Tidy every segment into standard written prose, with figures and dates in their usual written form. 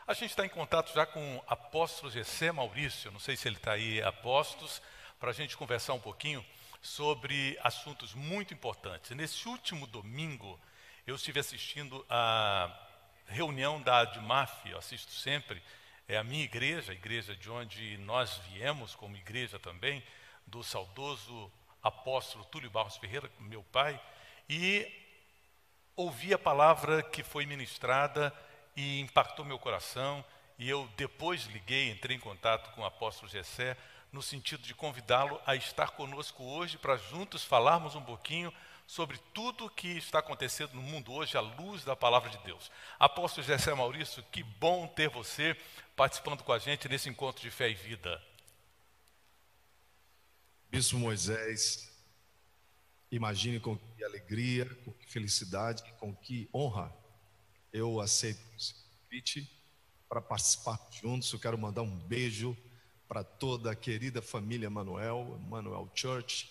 A gente está em contato já com o apóstolo Gessé Maurício, não sei se ele está aí a postos, para a gente conversar um pouquinho sobre assuntos muito importantes. Nesse último domingo, eu estive assistindo a reunião da ADMAF, eu assisto sempre, é a minha igreja, a igreja de onde nós viemos como igreja também, do saudoso apóstolo Túlio Barros Ferreira, meu pai, e ouvi a palavra que foi ministrada e impactou meu coração, e eu depois entrei em contato com o apóstolo Gessé, no sentido de convidá-lo a estar conosco hoje, para juntos falarmos um pouquinho sobre tudo o que está acontecendo no mundo hoje, à luz da palavra de Deus. Apóstolo Gessé Maurício, que bom ter você participando com a gente nesse encontro de fé e vida. Bispo Moisés, imagine com que alegria, com que felicidade, com que honra eu aceito esse convite para participar juntos. Eu quero mandar um beijo para toda a querida família Manuel Church,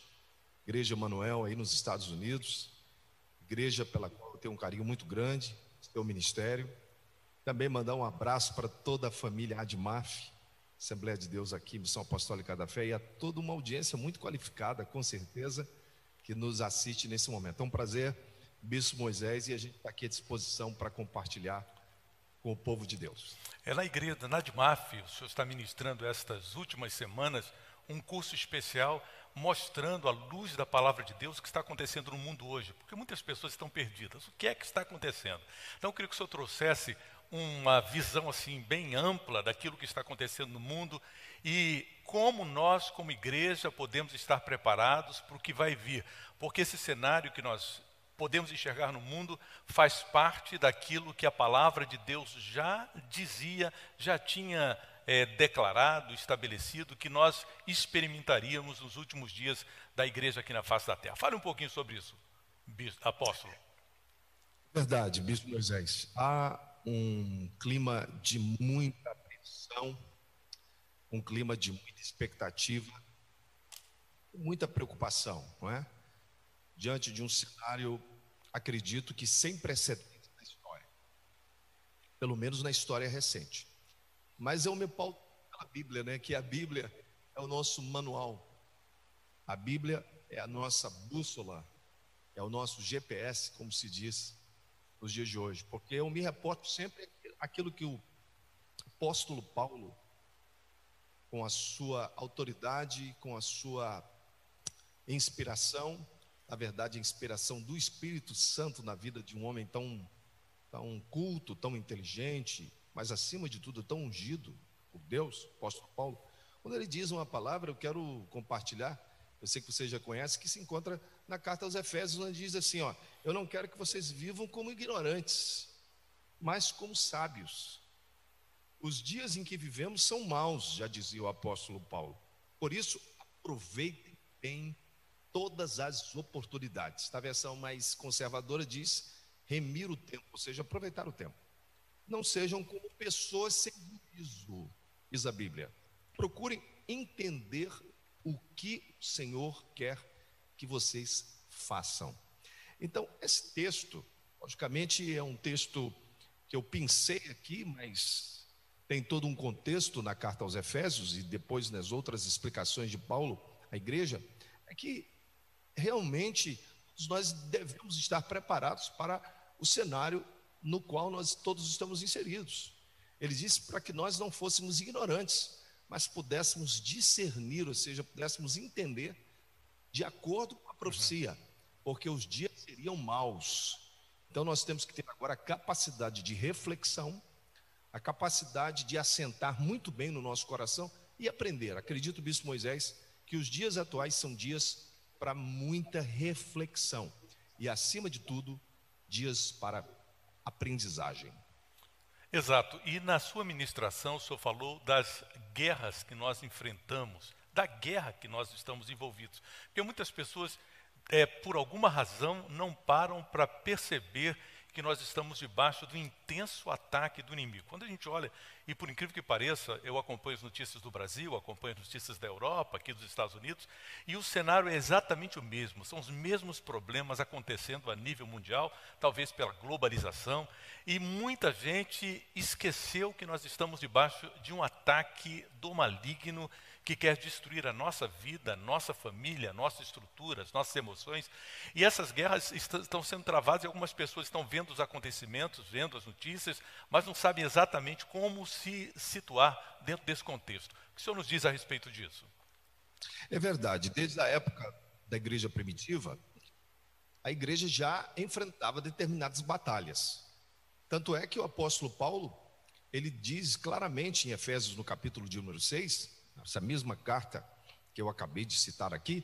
Igreja Manuel aí nos Estados Unidos, igreja pela qual eu tenho um carinho muito grande, seu ministério. Também mandar um abraço para toda a família ADMAF, Assembleia de Deus aqui, Missão Apostólica da Fé, e a toda uma audiência muito qualificada, com certeza, que nos assiste nesse momento. É um prazer, Bispo Moisés, e a gente está aqui à disposição para compartilhar com o povo de Deus. É na igreja, na ADMAF, o senhor está ministrando estas últimas semanas um curso especial mostrando à luz da palavra de Deus o que está acontecendo no mundo hoje, porque muitas pessoas estão perdidas. O que é que está acontecendo? Então eu queria que o senhor trouxesse uma visão assim bem ampla daquilo que está acontecendo no mundo e como nós, como igreja, podemos estar preparados para o que vai vir, porque esse cenário que nós podemos enxergar no mundo faz parte daquilo que a palavra de Deus já dizia, já tinha declarado, estabelecido, que nós experimentaríamos nos últimos dias da igreja aqui na face da terra. Fale um pouquinho sobre isso, apóstolo. Verdade, Bispo Moisés. Há um clima de muita apreensão, um clima de muita expectativa, muita preocupação, não é? Diante de um cenário, acredito que sem precedentes na história, pelo menos na história recente. Mas eu me pauto pela Bíblia, né? Que a Bíblia é o nosso manual, a Bíblia é a nossa bússola, é o nosso GPS, como se diz nos dias de hoje, porque eu me reporto sempre àquilo que o apóstolo Paulo, com a sua autoridade, com a sua inspiração, na verdade a inspiração do Espírito Santo na vida de um homem tão culto, tão inteligente, mas acima de tudo tão ungido por Deus, o apóstolo Paulo, quando ele diz uma palavra, eu quero compartilhar, eu sei que você já conhece, que se encontra na carta aos Efésios, onde diz assim, ó, eu não quero que vocês vivam como ignorantes, mas como sábios. Os dias em que vivemos são maus, já dizia o apóstolo Paulo. Por isso, aproveitem bem todas as oportunidades. Na versão mais conservadora diz, remir o tempo, ou seja, aproveitar o tempo. Não sejam como pessoas sem juízo, diz a Bíblia. Procurem entender o que o Senhor quer que vocês façam. Então, esse texto, logicamente, é um texto que eu pensei aqui, mas tem todo um contexto na carta aos Efésios e depois nas outras explicações de Paulo à igreja, é que realmente nós devemos estar preparados para o cenário no qual nós todos estamos inseridos. Ele disse para que nós não fôssemos ignorantes, mas pudéssemos discernir, ou seja, pudéssemos entender de acordo com a profecia, porque os dias seriam maus. Então nós temos que ter agora a capacidade de reflexão, a capacidade de assentar muito bem no nosso coração e aprender. Acredito, Bispo Moisés, que os dias atuais são dias para muita reflexão e, acima de tudo, dias para aprendizagem. Exato, e na sua ministração o senhor falou das guerras que nós enfrentamos, da guerra que nós estamos envolvidos, porque muitas pessoas, por alguma razão, não param para perceber que nós estamos debaixo do intenso ataque do inimigo. Quando a gente olha, e por incrível que pareça, eu acompanho as notícias do Brasil, acompanho as notícias da Europa, aqui dos Estados Unidos, e o cenário é exatamente o mesmo. São os mesmos problemas acontecendo a nível mundial, talvez pela globalização, e muita gente esqueceu que nós estamos debaixo de um ataque do maligno que quer destruir a nossa vida, nossa família, nossas estruturas, nossas emoções. E essas guerras estão sendo travadas e algumas pessoas estão vendo os acontecimentos, vendo as notícias, mas não sabem exatamente como se situar dentro desse contexto. O que o senhor nos diz a respeito disso? É verdade, desde a época da igreja primitiva, a igreja já enfrentava determinadas batalhas. Tanto é que o apóstolo Paulo, ele diz claramente em Efésios, no capítulo de número 6, essa mesma carta que eu acabei de citar aqui,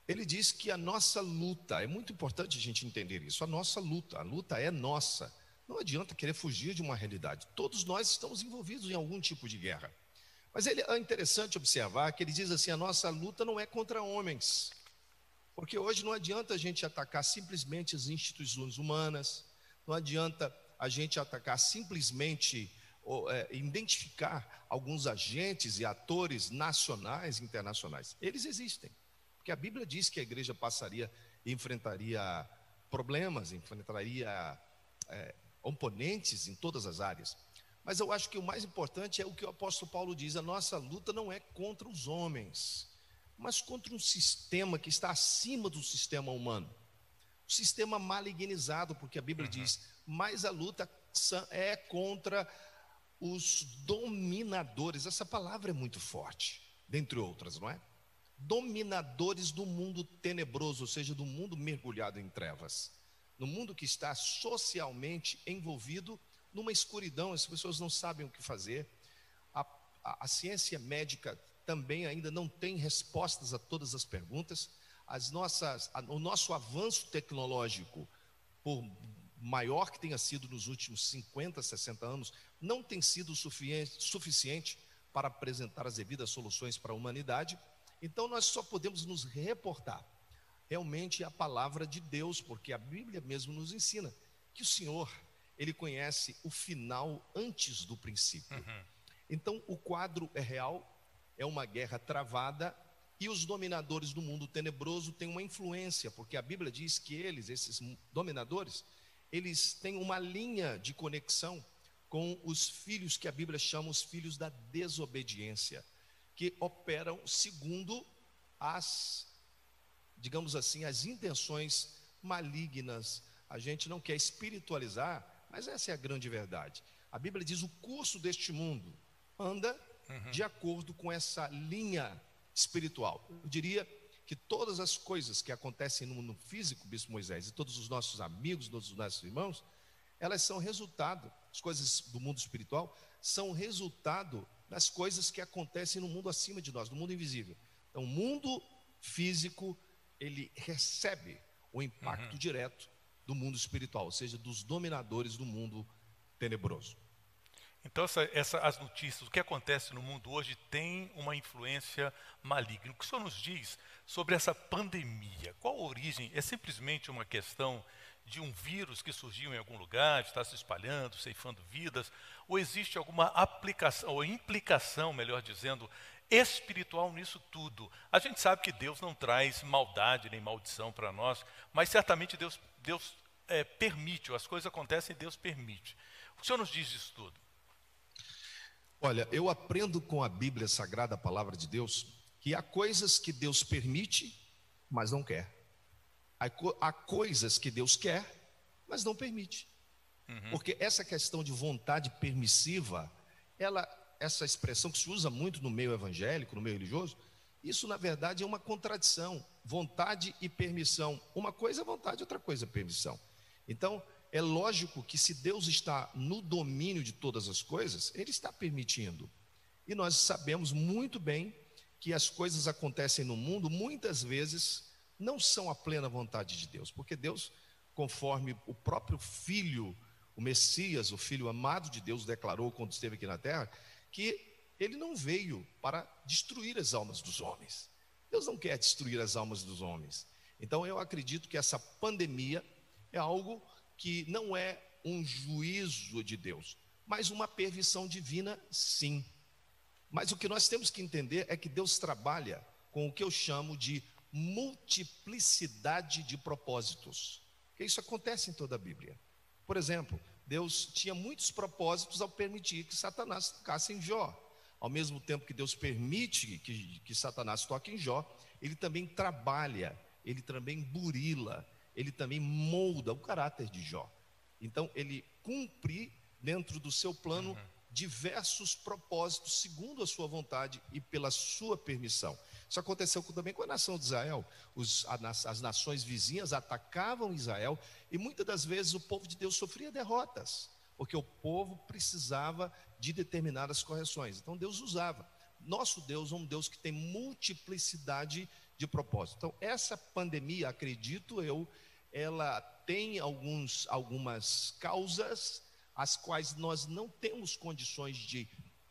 ele diz que a nossa luta, é muito importante a gente entender isso, a luta é nossa. Não adianta querer fugir de uma realidade. Todos nós estamos envolvidos em algum tipo de guerra. Mas é interessante observar que ele diz assim, a nossa luta não é contra homens. Porque hoje não adianta a gente atacar simplesmente as instituições humanas, não adianta a gente atacar simplesmente identificar alguns agentes e atores nacionais e internacionais. Eles existem, porque a Bíblia diz que a igreja enfrentaria problemas, enfrentaria oponentes em todas as áreas. Mas eu acho que o mais importante é o que o apóstolo Paulo diz, a nossa luta não é contra os homens, mas contra um sistema que está acima do sistema humano, o sistema malignizado, porque a Bíblia diz, mas a luta é contra os dominadores. Essa palavra é muito forte, dentre outras, não é? Dominadores do mundo tenebroso, ou seja, do mundo mergulhado em trevas, no mundo que está socialmente envolvido numa escuridão, as pessoas não sabem o que fazer. A ciência médica também ainda não tem respostas a todas as perguntas. O nosso avanço tecnológico, por maior que tenha sido nos últimos 50, 60 anos, não tem sido suficiente para apresentar as devidas soluções para a humanidade. Então nós só podemos nos reportar realmente à palavra de Deus, porque a Bíblia mesmo nos ensina que o Senhor, Ele conhece o final antes do princípio. Então o quadro é real, é uma guerra travada, e os dominadores do mundo tenebroso têm uma influência, porque a Bíblia diz que esses dominadores, eles têm uma linha de conexão com os filhos que a Bíblia chama os filhos da desobediência, que operam segundo digamos assim, as intenções malignas. A gente não quer espiritualizar, mas essa é a grande verdade. A Bíblia diz: o curso deste mundo anda de acordo com essa linha espiritual. Eu diria que todas as coisas que acontecem no mundo físico, Bispo Moisés, e todos os nossos amigos, todos os nossos irmãos, elas são resultado, as coisas do mundo espiritual, são resultado das coisas que acontecem no mundo acima de nós, no mundo invisível. Então, o mundo físico, ele recebe o impacto direto do mundo espiritual, ou seja, dos dominadores do mundo tenebroso. Então, as notícias, o que acontece no mundo hoje tem uma influência maligna. O que o senhor nos diz sobre essa pandemia? Qual a origem? É simplesmente uma questão de um vírus que surgiu em algum lugar, está se espalhando, ceifando vidas? Ou existe alguma aplicação, ou implicação, melhor dizendo, espiritual nisso tudo? A gente sabe que Deus não traz maldade nem maldição para nós, mas certamente Deus permite, ou as coisas acontecem e Deus permite. O que o senhor nos diz disso tudo? Olha, eu aprendo com a Bíblia Sagrada, a palavra de Deus, que há coisas que Deus permite, mas não quer. Há coisas que Deus quer, mas não permite. Porque essa questão de vontade permissiva, essa expressão que se usa muito no meio evangélico, no meio religioso, isso na verdade é uma contradição. Vontade e permissão. Uma coisa é vontade, outra coisa é permissão. Então, é lógico que se Deus está no domínio de todas as coisas, Ele está permitindo. E nós sabemos muito bem que as coisas acontecem no mundo, muitas vezes, não são a plena vontade de Deus. Porque Deus, conforme o próprio Filho, o Messias, o Filho amado de Deus, declarou quando esteve aqui na terra, que Ele não veio para destruir as almas dos homens. Deus não quer destruir as almas dos homens. Então eu acredito que essa pandemia é algo que não é um juízo de Deus, mas uma permissão divina, sim. Mas o que nós temos que entender é que Deus trabalha com o que eu chamo de multiplicidade de propósitos. Porque isso acontece em toda a Bíblia. Por exemplo, Deus tinha muitos propósitos ao permitir que Satanás tocasse em Jó. Ao mesmo tempo que Deus permite que Satanás toque em Jó, ele também trabalha, ele também burila, ele também molda o caráter de Jó. Então, ele cumpre dentro do seu plano diversos propósitos, segundo a sua vontade e pela sua permissão. Isso aconteceu também com a nação de Israel. As nações vizinhas atacavam Israel e muitas das vezes o povo de Deus sofria derrotas, porque o povo precisava de determinadas correções. Então Deus usava. Nosso Deus é um Deus que tem multiplicidade de propósitos. Então essa pandemia, acredito eu, ela tem algumas causas as quais nós não temos condições de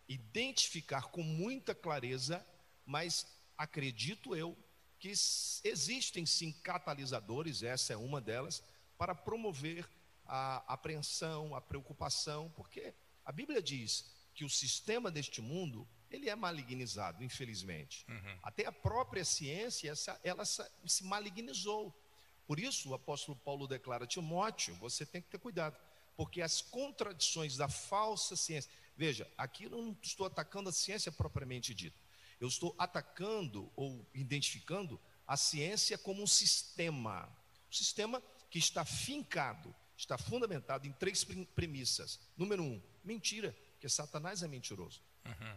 identificar com muita clareza, mas acredito eu que existem sim catalisadores, essa é uma delas, para promover a apreensão, a preocupação, porque a Bíblia diz que o sistema deste mundo, ele é malignizado, infelizmente. Até a própria ciência, ela se malignizou. Por isso o apóstolo Paulo declara: Timóteo, você tem que ter cuidado, porque as contradições da falsa ciência, veja, aqui eu não estou atacando a ciência propriamente dita, eu estou atacando ou identificando a ciência como um sistema que está fincado, está fundamentado em 3 premissas. Número 1, mentira, porque Satanás é mentiroso.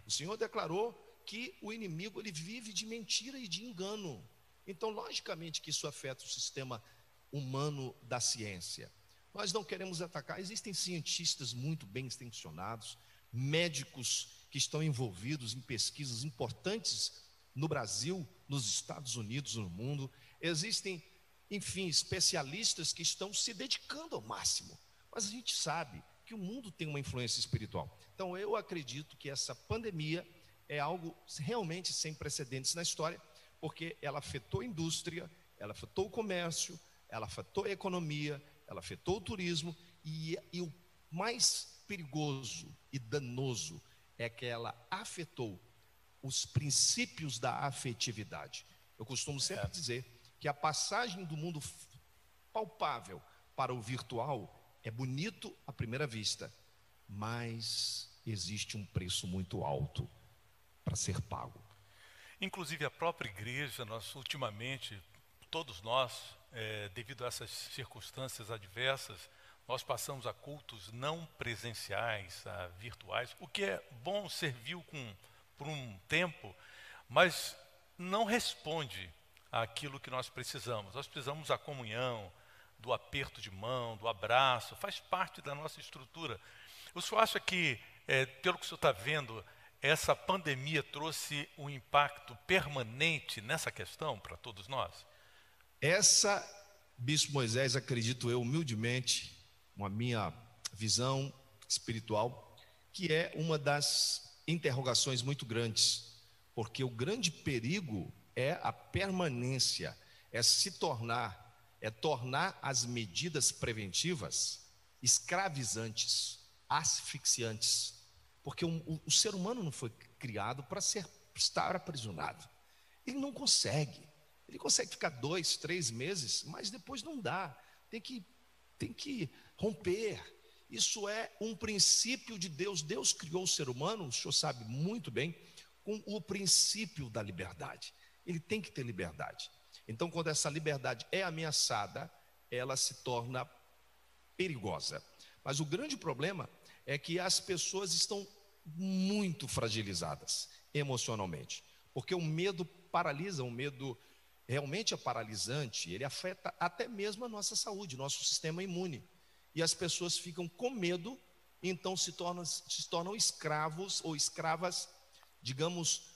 O Senhor declarou que o inimigo ele vive de mentira e de engano. Então, logicamente que isso afeta o sistema humano da ciência. Nós não queremos atacar, existem cientistas muito bem intencionados, médicos que estão envolvidos em pesquisas importantes no Brasil, nos Estados Unidos, no mundo. Existem, enfim, especialistas que estão se dedicando ao máximo. Mas a gente sabe que o mundo tem uma influência espiritual. Então eu acredito que essa pandemia é algo realmente sem precedentes na história, porque ela afetou a indústria, ela afetou o comércio, ela afetou a economia, ela afetou o turismo e o mais perigoso e danoso é que ela afetou os princípios da afetividade. Eu costumo sempre dizer que a passagem do mundo palpável para o virtual é bonito à primeira vista, mas existe um preço muito alto para ser pago. Inclusive a própria igreja, nós ultimamente, todos nós, devido a essas circunstâncias adversas, nós passamos a cultos não presenciais, a virtuais, o que é bom, serviu por um tempo, mas não responde àquilo que nós precisamos. Nós precisamos da comunhão, do aperto de mão, do abraço, faz parte da nossa estrutura. O senhor acha que, pelo que o senhor está vendo, essa pandemia trouxe um impacto permanente nessa questão para todos nós? Essa, Bispo Moisés, acredito eu humildemente, com a minha visão espiritual, que é uma das interrogações muito grandes, porque o grande perigo é a permanência, é tornar as medidas preventivas escravizantes, asfixiantes, porque o ser humano não foi criado para estar aprisionado. Ele não consegue. Ele consegue ficar 2, 3 meses, mas depois não dá. Tem que romper. Isso é um princípio de Deus. Deus criou o ser humano, o senhor sabe muito bem, com o princípio da liberdade. Ele tem que ter liberdade. Então, quando essa liberdade é ameaçada, ela se torna perigosa. Mas o grande problema é que as pessoas estão muito fragilizadas emocionalmente, porque o medo paralisa, o medo realmente é paralisante, ele afeta até mesmo a nossa saúde, nosso sistema imune, e as pessoas ficam com medo, então se tornam escravos ou escravas, digamos,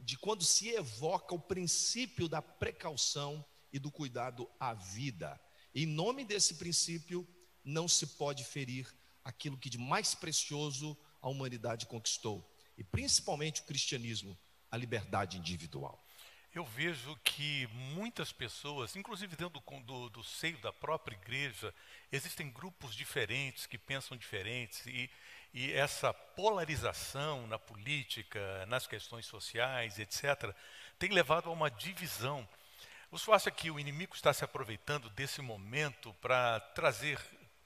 de quando se evoca o princípio da precaução e do cuidado à vida. Em nome desse princípio, não se pode ferir aquilo que de mais precioso a humanidade conquistou, e principalmente o cristianismo, a liberdade individual. Eu vejo que muitas pessoas, inclusive dentro do seio da própria igreja, existem grupos diferentes que pensam diferentes e essa polarização na política, nas questões sociais, etc., tem levado a uma divisão. O senhor acha que o inimigo está se aproveitando desse momento para trazer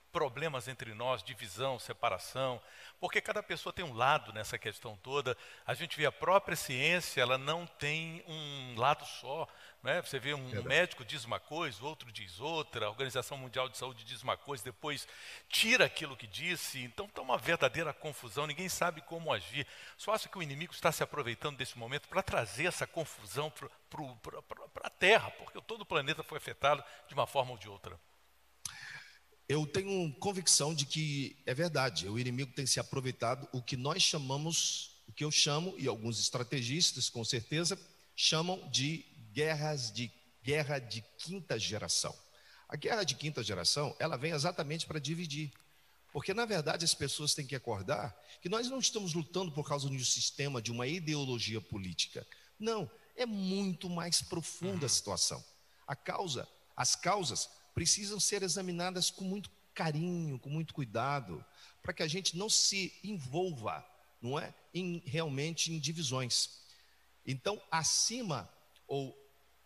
problemas entre nós, divisão, separação? Porque cada pessoa tem um lado nessa questão toda. A gente vê a própria ciência, ela não tem um lado só, né? Você vê um Verdade. médico diz uma coisa, outro diz outra, a Organização Mundial de Saúde diz uma coisa, depois tira aquilo que disse. Então está uma verdadeira confusão, ninguém sabe como agir. Só acha que o inimigo está se aproveitando desse momento para trazer essa confusão para a Terra, porque todo o planeta foi afetado de uma forma ou de outra. Eu tenho convicção de que é verdade, o inimigo tem se aproveitado o que nós chamamos, o que eu chamo, e alguns estrategistas com certeza, chamam de guerra de quinta geração. A guerra de quinta geração, ela vem exatamente para dividir. Porque, na verdade, as pessoas têm que acordar que nós não estamos lutando por causa de um sistema, de uma ideologia política. Não, é muito mais profunda a situação. As causas precisam ser examinadas com muito carinho, com muito cuidado, para que a gente não se envolva, não é, realmente em divisões. Então, acima ou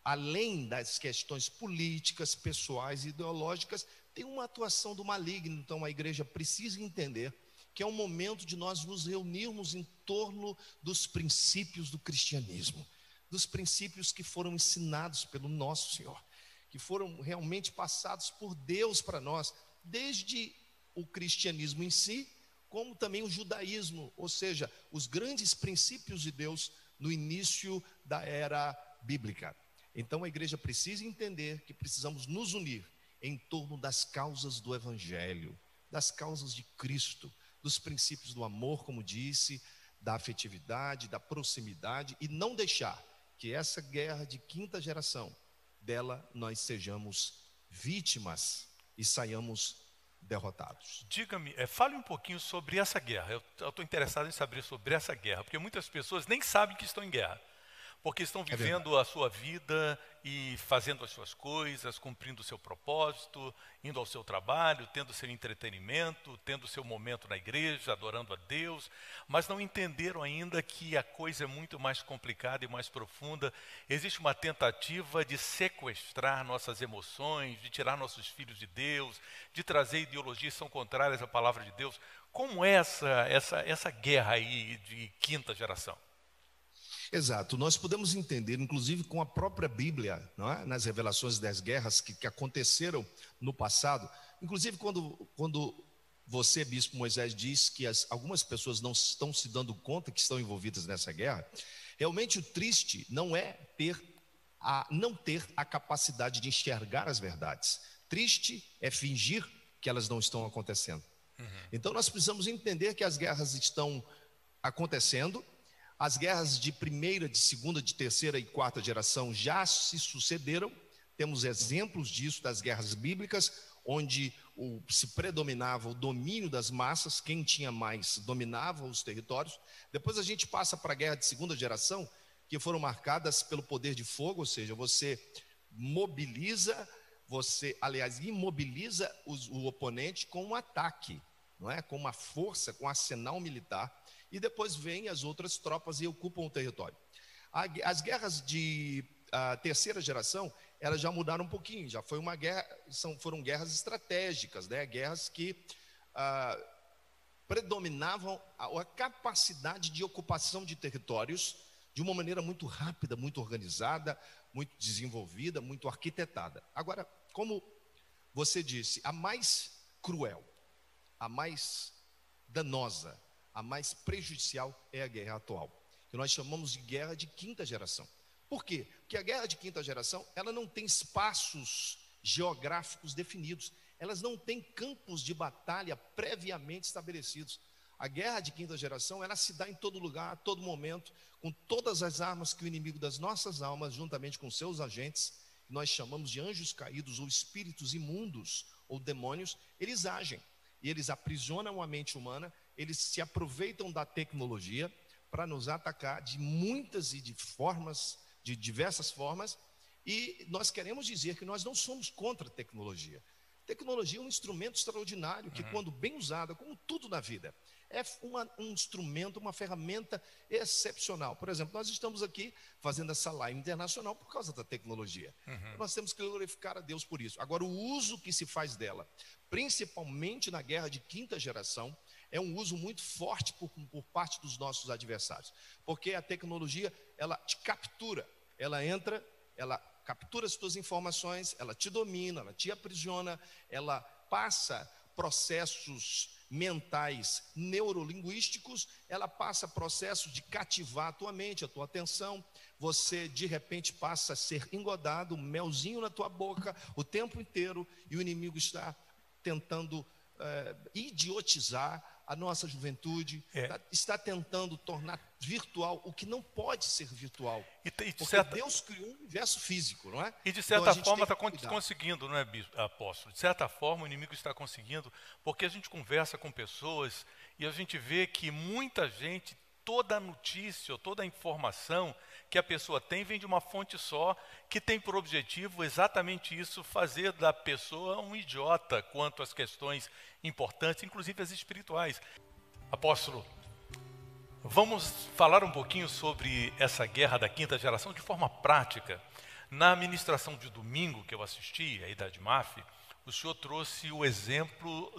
além das questões políticas, pessoais e ideológicas, tem uma atuação do maligno. Então, a igreja precisa entender que é o momento de nós nos reunirmos em torno dos princípios do cristianismo, dos princípios que foram ensinados pelo nosso Senhor, que foram realmente passados por Deus para nós, desde o cristianismo em si, como também o judaísmo, ou seja, os grandes princípios de Deus no início da era bíblica. Então a igreja precisa entender que precisamos nos unir em torno das causas do Evangelho, das causas de Cristo, dos princípios do amor, como disse, da afetividade, da proximidade, e não deixar que essa guerra de quinta geração, dela nós sejamos vítimas e saiamos derrotados. Diga-me, fale um pouquinho sobre essa guerra. Eu estou interessado em saber sobre essa guerra, porque muitas pessoas nem sabem que estão em guerra, porque estão vivendo a sua vida e fazendo as suas coisas, cumprindo o seu propósito, indo ao seu trabalho, tendo seu entretenimento, tendo seu momento na igreja, adorando a Deus, mas não entenderam ainda que a coisa é muito mais complicada e mais profunda. Existe uma tentativa de sequestrar nossas emoções, de tirar nossos filhos de Deus, de trazer ideologias que são contrárias à palavra de Deus. Como é essa guerra aí de quinta geração? Exato, nós podemos entender, inclusive com a própria Bíblia, não é? Nas revelações das guerras que aconteceram no passado, inclusive quando você, Bispo Moisés, diz que algumas pessoas não estão se dando conta que estão envolvidas nessa guerra, realmente o triste não é não ter a capacidade de enxergar as verdades. Triste é fingir que elas não estão acontecendo. Então nós precisamos entender que as guerras estão acontecendo. As guerras de primeira, de segunda, de terceira e quarta geração já se sucederam. Temos exemplos disso das guerras bíblicas, onde se predominava o domínio das massas, quem tinha mais dominava os territórios. Depois a gente passa para a guerra de segunda geração, que foram marcadas pelo poder de fogo, ou seja, você imobiliza o oponente com um ataque, não é? Com uma força, com um arsenal militar. E depois vêm as outras tropas e ocupam o território. As guerras de terceira geração, elas já mudaram um pouquinho, já foi uma guerra, foram guerras estratégicas, né? Guerras que predominavam a capacidade de ocupação de territórios de uma maneira muito rápida, muito organizada, muito desenvolvida, muito arquitetada. Agora, como você disse, a mais cruel, a mais danosa, a mais prejudicial é a guerra atual, que nós chamamos de guerra de quinta geração. Por quê? Porque a guerra de quinta geração, ela não tem espaços geográficos definidos, elas não têm campos de batalha previamente estabelecidos. A guerra de quinta geração, ela se dá em todo lugar, a todo momento, com todas as armas que o inimigo das nossas almas, juntamente com seus agentes, que nós chamamos de anjos caídos ou espíritos imundos ou demônios, eles agem e eles aprisionam a mente humana. Eles se aproveitam da tecnologia para nos atacar de muitas e de formas de diversas formas, e nós queremos dizer que nós não somos contra a tecnologia. Tecnologia é um instrumento extraordinário que, quando bem usada, como tudo na vida, é um instrumento, uma ferramenta excepcional. Por exemplo, nós estamos aqui fazendo essa live internacional por causa da tecnologia. Nós temos que glorificar a Deus por isso. Agora, o uso que se faz dela, principalmente na guerra de quinta geração, é um uso muito forte por parte dos nossos adversários. Porque a tecnologia, ela te captura, ela entra, ela captura as tuas informações, ela te domina, ela te aprisiona, ela passa processos mentais neurolinguísticos, ela passa processos de cativar a tua mente, a tua atenção. Você de repente passa a ser engodado, um melzinho na tua boca o tempo inteiro, e o inimigo está tentando idiotizar a nossa juventude, está tentando tornar virtual o que não pode ser virtual. Porque Deus criou um universo físico, não é? E de certa forma está conseguindo, não é, apóstolo? De certa forma o inimigo está conseguindo, porque a gente conversa com pessoas e a gente vê que muita gente, toda a notícia, toda a informação que a pessoa tem vem de uma fonte só, que tem por objetivo exatamente isso, fazer da pessoa um idiota quanto às questões importantes, inclusive as espirituais. Apóstolo, vamos falar um pouquinho sobre essa guerra da quinta geração de forma prática. Na ministração de domingo que eu assisti, a Idade MAF, o senhor trouxe o exemplo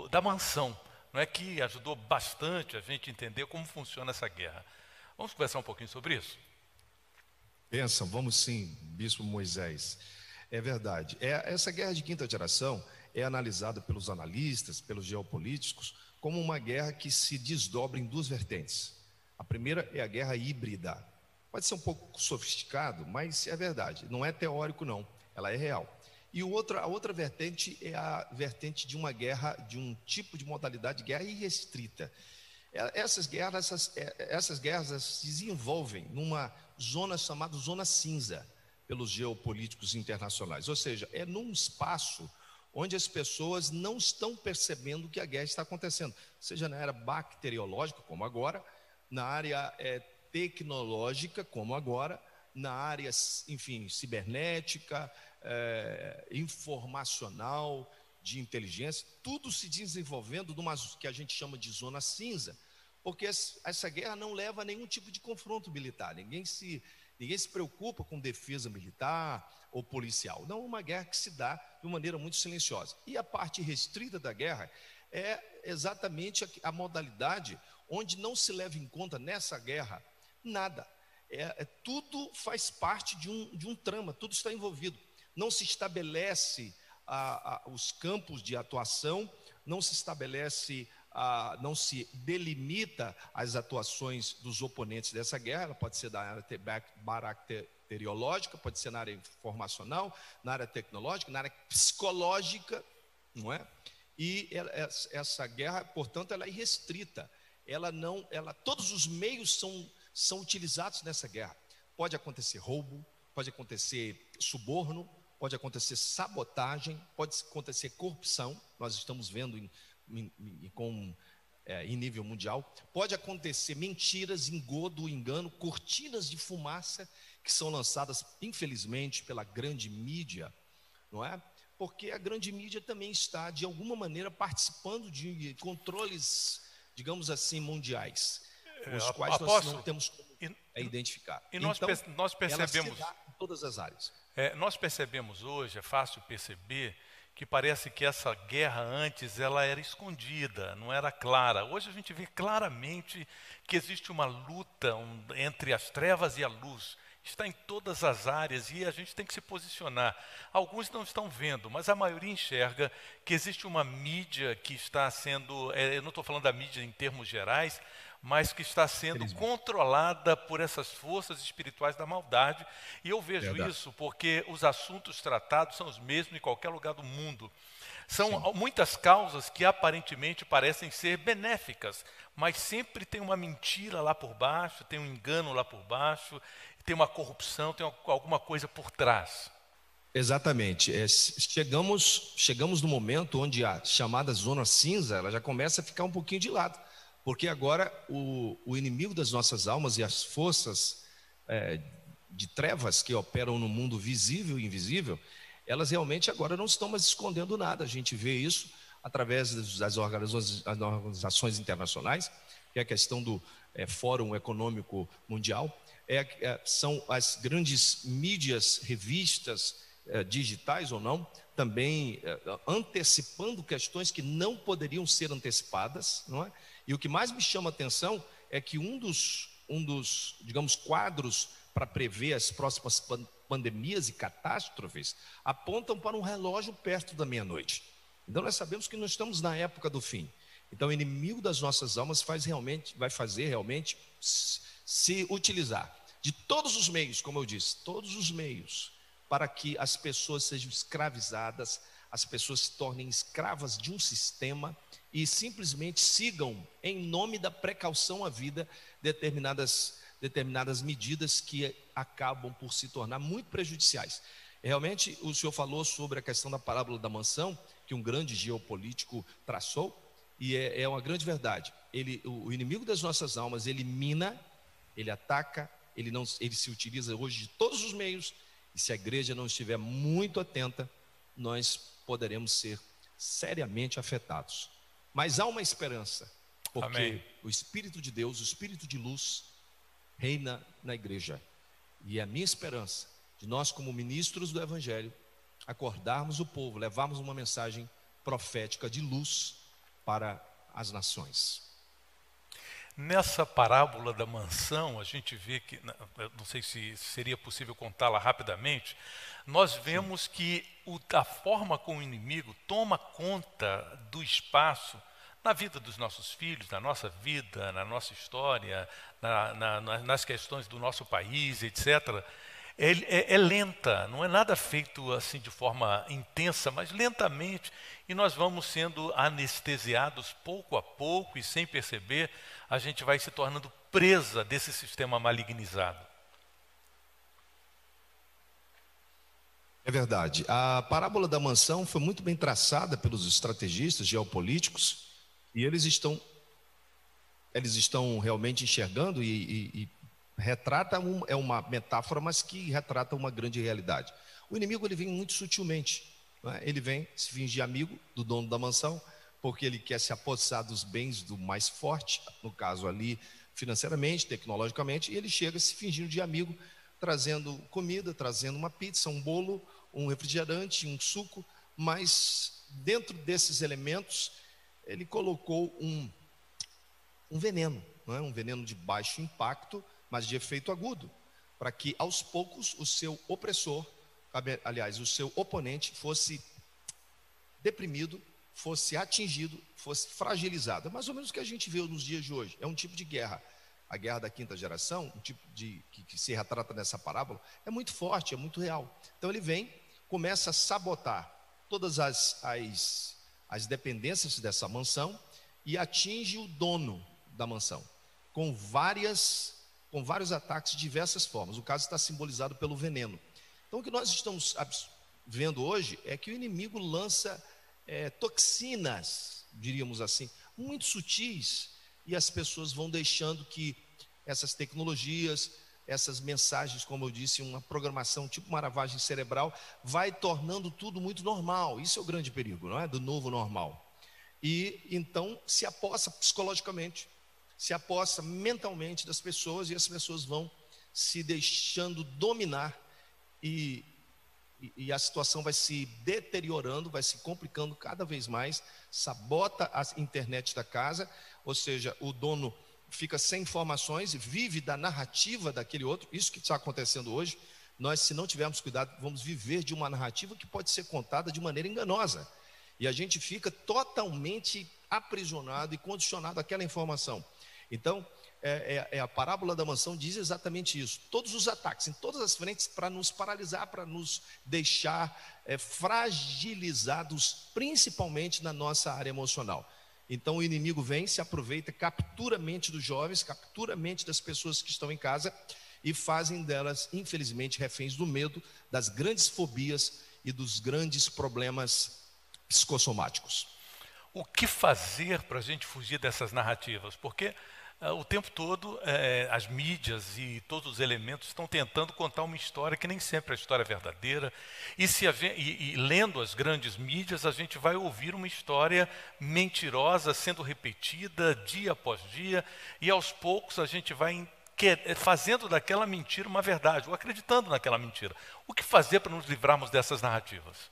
da mansão, não é, que ajudou bastante a gente entender como funciona essa guerra. Vamos conversar um pouquinho sobre isso? Bênção, vamos sim, Bispo Moisés. É verdade. Essa guerra de quinta geração é analisada pelos analistas, pelos geopolíticos, como uma guerra que se desdobra em duas vertentes. A primeira é a guerra híbrida. Pode ser um pouco sofisticado, mas é verdade. Não é teórico, não. Ela é real. E a outra vertente é a vertente de uma guerra, de um tipo de modalidade de guerra irrestrita. Essas guerras se desenvolvem numa zona chamada zona cinza pelos geopolíticos internacionais. Ou seja, é num espaço onde as pessoas não estão percebendo que a guerra está acontecendo. Seja na área bacteriológica, como agora, na área tecnológica, como agora, na área, enfim, cibernética, informacional, de inteligência, tudo se desenvolvendo numa que a gente chama de zona cinza, porque essa guerra não leva a nenhum tipo de confronto militar, ninguém se preocupa com defesa militar ou policial, não, é uma guerra que se dá de maneira muito silenciosa. E a parte restrita da guerra é exatamente a modalidade onde não se leva em conta nessa guerra nada, tudo faz parte de um trama, tudo está envolvido, não se estabelece os campos de atuação, não se estabelece, não se delimita as atuações dos oponentes dessa guerra. Ela pode ser da área bacteriológica, pode ser na área informacional, na área tecnológica, na área psicológica, não é? E essa guerra, portanto, ela é irrestrita. Todos os meios são utilizados nessa guerra. Pode acontecer roubo, pode acontecer suborno, pode acontecer sabotagem, pode acontecer corrupção, nós estamos vendo em nível mundial, pode acontecer mentiras, engodo, engano, cortinas de fumaça que são lançadas, infelizmente, pela grande mídia, não é? Porque a grande mídia também está, de alguma maneira, participando de controles, digamos assim, mundiais, os quais nós não temos como identificar. E nós percebemos... Ela se dá em todas as áreas. Nós percebemos hoje, é fácil perceber, que parece que essa guerra antes ela era escondida, não era clara. Hoje a gente vê claramente que existe uma luta entre as trevas e a luz. Está em todas as áreas e a gente tem que se posicionar. Alguns não estão vendo, mas a maioria enxerga que existe uma mídia que está sendo, eu não estou falando da mídia em termos gerais, mas que está sendo controlada por essas forças espirituais da maldade. E eu vejo isso porque os assuntos tratados são os mesmos em qualquer lugar do mundo. São muitas causas que aparentemente parecem ser benéficas, mas sempre tem uma mentira lá por baixo, tem um engano lá por baixo, tem uma corrupção, tem alguma coisa por trás. Exatamente. Chegamos no momento onde a chamada zona cinza ela já começa a ficar um pouquinho de lado. Porque agora o inimigo das nossas almas e as forças de trevas que operam no mundo visível e invisível, elas realmente agora não estão mais escondendo nada. A gente vê isso através das organizações internacionais, que é a questão do Fórum Econômico Mundial, são as grandes mídias, revistas, digitais ou não, também antecipando questões que não poderiam ser antecipadas, não é? E o que mais me chama a atenção é que um dos digamos, quadros para prever as próximas pandemias e catástrofes apontam para um relógio perto da meia-noite. Então nós sabemos que nós estamos na época do fim. Então o inimigo das nossas almas vai fazer realmente se utilizar de todos os meios, como eu disse, todos os meios, para que as pessoas sejam escravizadas, as pessoas se tornem escravas de um sistema e simplesmente sigam, em nome da precaução à vida, determinadas medidas que acabam por se tornar muito prejudiciais. Realmente, o senhor falou sobre a questão da parábola da mansão, que um grande geopolítico traçou, e é uma grande verdade. O inimigo das nossas almas, ele mina, ele ataca, ele se utiliza hoje de todos os meios, e se a igreja não estiver muito atenta, nós poderemos ser seriamente afetados. Mas há uma esperança, porque Amém. O Espírito de Deus, o Espírito de luz, reina na igreja. E é a minha esperança de nós, como ministros do Evangelho, acordarmos o povo, levarmos uma mensagem profética de luz para as nações. Nessa parábola da mansão, a gente vê que, não sei se seria possível contá-la rapidamente, nós vemos que a forma como o inimigo toma conta do espaço na vida dos nossos filhos, na nossa vida, na nossa história, nas questões do nosso país, etc., é lenta, não é nada feito assim de forma intensa, mas lentamente, e nós vamos sendo anestesiados pouco a pouco e sem perceber, a gente vai se tornando presa desse sistema malignizado. É verdade. A parábola da mansão foi muito bem traçada pelos estrategistas geopolíticos e eles estão realmente enxergando e retrata é uma metáfora, mas que retrata uma grande realidade. O inimigo ele vem muito sutilmente, não é? Ele vem se fingir amigo do dono da mansão, porque ele quer se apossar dos bens do mais forte, no caso ali financeiramente, tecnologicamente, e ele chega se fingindo de amigo, trazendo comida, trazendo uma pizza, um bolo, um refrigerante, um suco, mas dentro desses elementos ele colocou um veneno, não é? Um veneno de baixo impacto, mas de efeito agudo, para que aos poucos o seu opressor, aliás, o seu oponente fosse deprimido, fosse atingido, fosse fragilizado. É mais ou menos o que a gente vê nos dias de hoje. É um tipo de guerra. A guerra da quinta geração, um tipo que se retrata nessa parábola, é muito forte, é muito real. Então ele vem, começa a sabotar todas as dependências dessa mansão e atinge o dono da mansão, com vários ataques de diversas formas. O caso está simbolizado pelo veneno. Então o que nós estamos vendo hoje é que o inimigo lança toxinas, diríamos assim, muito sutis, e as pessoas vão deixando que essas tecnologias, essas mensagens, como eu disse, uma programação tipo uma lavagem cerebral, vai tornando tudo muito normal. Isso é o grande perigo, não é? Do novo normal. E então se apossa psicologicamente, se apossa mentalmente das pessoas, e as pessoas vão se deixando dominar e a situação vai se deteriorando, vai se complicando cada vez mais, sabota a internet da casa, ou seja, o dono fica sem informações, vive da narrativa daquele outro. Isso que está acontecendo hoje. Nós, se não tivermos cuidado, vamos viver de uma narrativa que pode ser contada de maneira enganosa, e a gente fica totalmente aprisionado e condicionado àquela informação. Então, a parábola da mansão diz exatamente isso. Todos os ataques, em todas as frentes, para nos paralisar, para nos deixar fragilizados, principalmente na nossa área emocional. Então o inimigo vem, se aproveita, captura a mente dos jovens, captura a mente das pessoas que estão em casa e fazem delas, infelizmente, reféns do medo, das grandes fobias e dos grandes problemas psicossomáticos. O que fazer para a gente fugir dessas narrativas? Porque O tempo todo, as mídias e todos os elementos estão tentando contar uma história que nem sempre a história é verdadeira. E lendo as grandes mídias, a gente vai ouvir uma história mentirosa sendo repetida dia após dia, e aos poucos a gente vai fazendo daquela mentira uma verdade, ou acreditando naquela mentira. O que fazer para nos livrarmos dessas narrativas?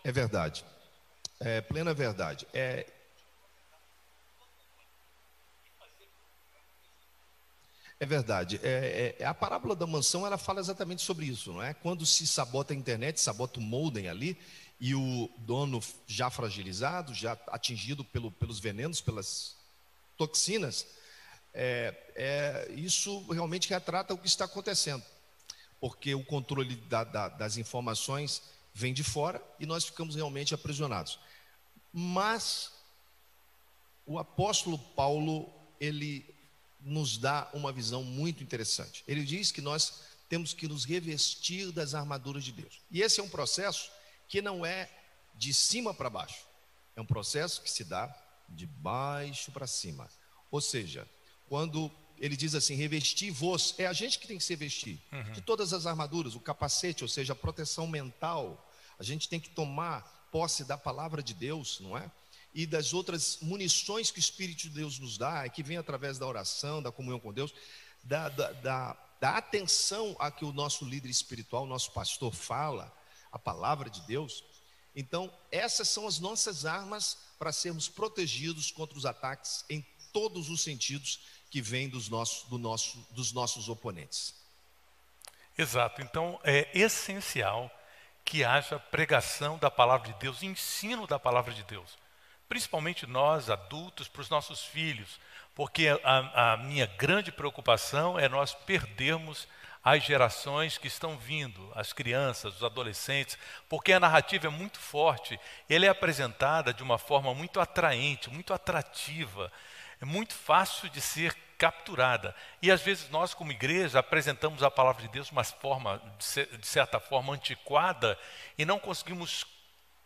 É verdade. É plena verdade. É verdade. A parábola da mansão, ela fala exatamente sobre isso, não é? Quando se sabota a internet, sabota o modem ali, e o dono já fragilizado, já atingido pelos venenos, pelas toxinas, isso realmente retrata o que está acontecendo, porque o controle das informações vem de fora e nós ficamos realmente aprisionados. Mas o apóstolo Paulo, ele nos dá uma visão muito interessante. Ele diz que nós temos que nos revestir das armaduras de Deus. E esse é um processo que não é de cima para baixo. É um processo que se dá de baixo para cima. Ou seja, quando ele diz assim, revesti-vos, é a gente que tem que se vestir de todas as armaduras, o capacete, ou seja, a proteção mental. A gente tem que tomar posse da palavra de Deus, não é? E das outras munições que o Espírito de Deus nos dá, que vem através da oração, da comunhão com Deus, da atenção a que o nosso líder espiritual, o nosso pastor fala, a palavra de Deus. Então, essas são as nossas armas para sermos protegidos contra os ataques em todos os sentidos que vêm dos nossos oponentes. Exato. Então, é essencial que haja pregação da palavra de Deus, ensino da palavra de Deus. Principalmente nós, adultos, para os nossos filhos, porque a minha grande preocupação é nós perdermos as gerações que estão vindo, as crianças, os adolescentes, porque a narrativa é muito forte, ela é apresentada de uma forma muito atraente, muito atrativa, é muito fácil de ser capturada. E às vezes nós, como igreja, apresentamos a palavra de Deus de uma forma, de certa forma, antiquada, e não conseguimos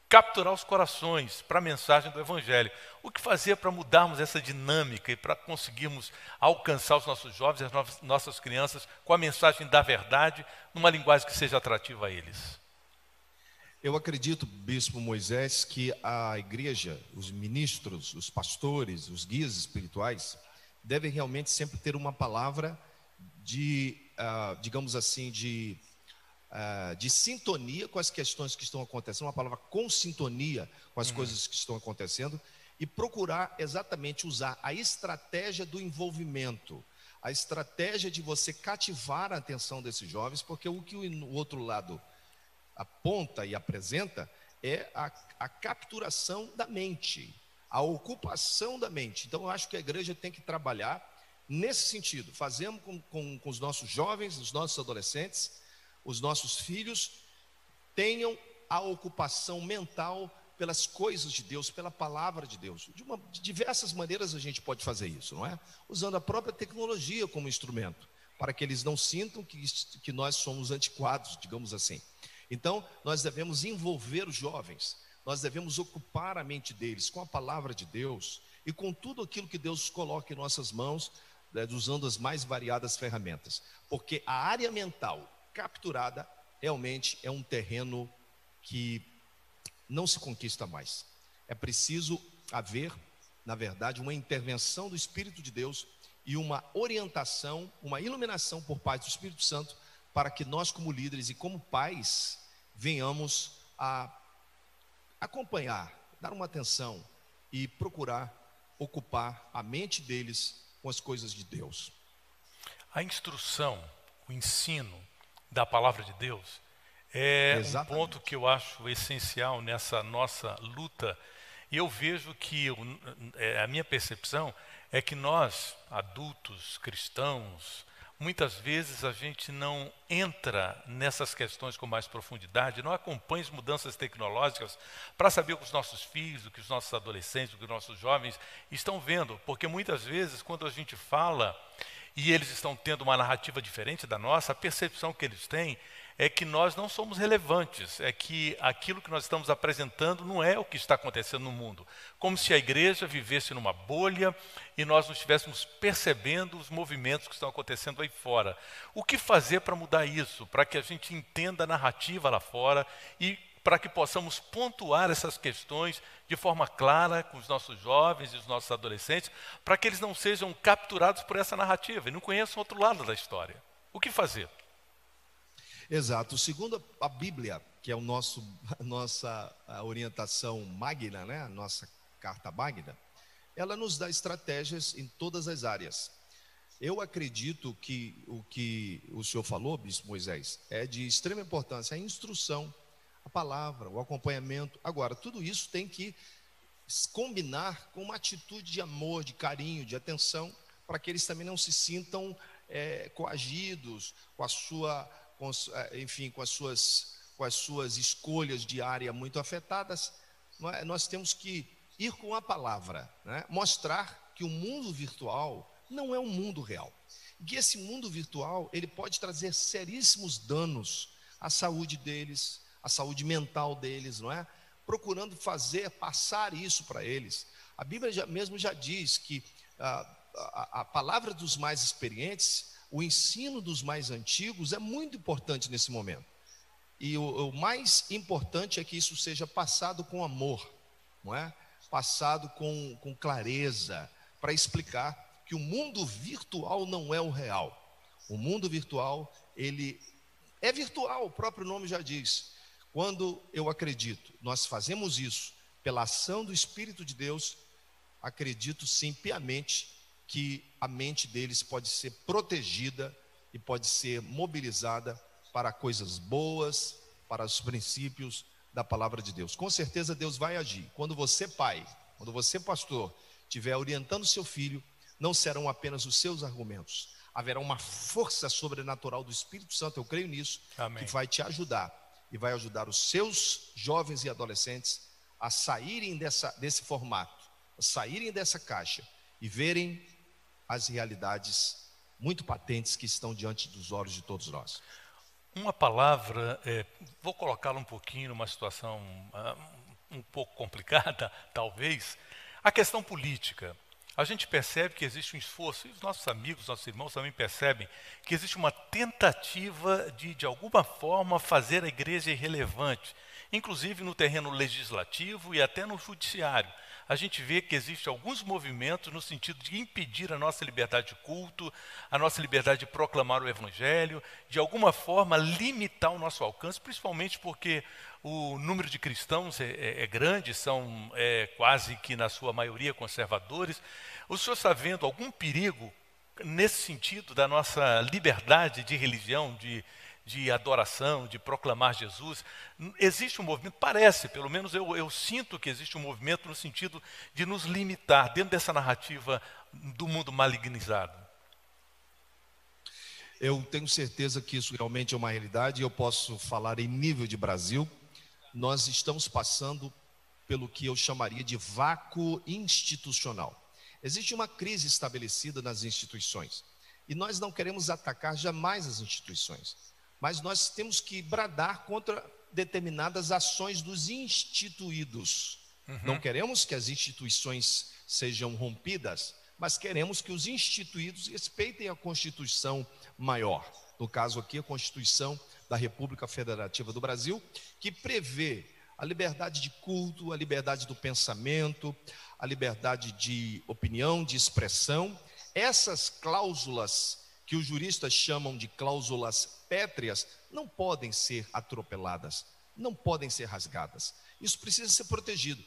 capturar os corações para a mensagem do Evangelho. O que fazer para mudarmos essa dinâmica e para conseguirmos alcançar os nossos jovens e as nossas crianças com a mensagem da verdade, numa linguagem que seja atrativa a eles? Eu acredito, Bispo Moisés, que a igreja, os ministros, os pastores, os guias espirituais, devem realmente sempre ter uma palavra digamos assim, de sintonia com as questões que estão acontecendo, uma palavra com sintonia com as coisas que estão acontecendo, e procurar exatamente usar a estratégia do envolvimento, a estratégia de você cativar a atenção desses jovens, porque o que o outro lado aponta e apresenta é a capturação da mente, a ocupação da mente. Então eu acho que a igreja tem que trabalhar nesse sentido. Fazemos com os nossos jovens, os nossos adolescentes, os nossos filhos tenham a ocupação mental pelas coisas de Deus, pela palavra de Deus. De diversas maneiras a gente pode fazer isso, não é? Usando a própria tecnologia como instrumento, para que eles não sintam que nós somos antiquados, digamos assim. Então, nós devemos envolver os jovens, nós devemos ocupar a mente deles com a palavra de Deus e com tudo aquilo que Deus coloca em nossas mãos, usando as mais variadas ferramentas. Porque a área mental capturada realmente é um terreno que não se conquista mais. É preciso haver, na verdade, uma intervenção do Espírito de Deus e uma orientação, uma iluminação por parte do Espírito Santo, para que nós, como líderes e como pais, venhamos a acompanhar, dar uma atenção e procurar ocupar a mente deles com as coisas de Deus. A instrução, o ensino da palavra de Deus é Exatamente. Um ponto que eu acho essencial nessa nossa luta. E eu vejo que a minha percepção é que nós, adultos, cristãos, muitas vezes a gente não entra nessas questões com mais profundidade, não acompanha as mudanças tecnológicas para saber o que os nossos filhos, o que os nossos adolescentes, o que os nossos jovens estão vendo. Porque muitas vezes, quando a gente fala e eles estão tendo uma narrativa diferente da nossa, a percepção que eles têm é que nós não somos relevantes, é que aquilo que nós estamos apresentando não é o que está acontecendo no mundo. Como se a igreja vivesse numa bolha e nós não estivéssemos percebendo os movimentos que estão acontecendo aí fora. O que fazer para mudar isso? Para que a gente entenda a narrativa lá fora e para que possamos pontuar essas questões de forma clara com os nossos jovens e os nossos adolescentes, para que eles não sejam capturados por essa narrativa e não conheçam outro lado da história. O que fazer? Exato. Segundo a Bíblia, que é a nossa orientação magna, né? A nossa carta magna, ela nos dá estratégias em todas as áreas. Eu acredito que o que o senhor falou, bispo Moisés, é de extrema importância, a instrução, a palavra, o acompanhamento. Agora, tudo isso tem que combinar com uma atitude de amor, de carinho, de atenção, para que eles também não se sintam coagidos com as suas escolhas diárias muito afetadas. Nós temos que ir com a palavra, né? Mostrar que o mundo virtual não é um mundo real. E que esse mundo virtual, ele pode trazer seríssimos danos à saúde deles, à saúde mental deles, não é? Procurando passar isso para eles. A Bíblia mesmo já diz que a palavra dos mais experientes, o ensino dos mais antigos é muito importante nesse momento. E o mais importante é que isso seja passado com amor, não é? Passado com clareza, para explicar que o mundo virtual não é o real. O mundo virtual, ele é virtual, o próprio nome já diz. Quando eu acredito, nós fazemos isso pela ação do Espírito de Deus, acredito sim piamente que a mente deles pode ser protegida e pode ser mobilizada para coisas boas, para os princípios da palavra de Deus. Com certeza Deus vai agir. Quando você, pai, quando você, pastor, estiver orientando seu filho, não serão apenas os seus argumentos. Haverá uma força sobrenatural do Espírito Santo, eu creio nisso, Amém. que vai te ajudar e vai ajudar os seus jovens e adolescentes a saírem desse formato, a saírem dessa caixa e verem as realidades muito patentes que estão diante dos olhos de todos nós. Uma palavra, vou colocá-la um pouquinho numa situação um pouco complicada, talvez, a questão política. A gente percebe que existe um esforço, e os nossos amigos, nossos irmãos também percebem, que existe uma tentativa de alguma forma, fazer a igreja irrelevante, inclusive no terreno legislativo e até no judiciário. A gente vê que existem alguns movimentos no sentido de impedir a nossa liberdade de culto, a nossa liberdade de proclamar o Evangelho, de alguma forma limitar o nosso alcance, principalmente porque o número de cristãos é grande, são quase que na sua maioria conservadores. O senhor está vendo algum perigo nesse sentido da nossa liberdade de religião, de adoração, de proclamar Jesus? Existe um movimento, parece, pelo menos eu sinto que existe um movimento no sentido de nos limitar dentro dessa narrativa do mundo malignizado. Eu tenho certeza que isso realmente é uma realidade, e eu posso falar em nível de Brasil. Nós estamos passando pelo que eu chamaria de vácuo institucional. Existe uma crise estabelecida nas instituições, e nós não queremos atacar jamais as instituições, mas nós temos que bradar contra determinadas ações dos instituídos. Não queremos que as instituições sejam rompidas, mas queremos que os instituídos respeitem a Constituição maior. No caso aqui, a Constituição da República Federativa do Brasil, que prevê a liberdade de culto, a liberdade do pensamento, a liberdade de opinião, de expressão. Essas cláusulas que os juristas chamam de cláusulas pétreas, não podem ser atropeladas, não podem ser rasgadas. Isso precisa ser protegido.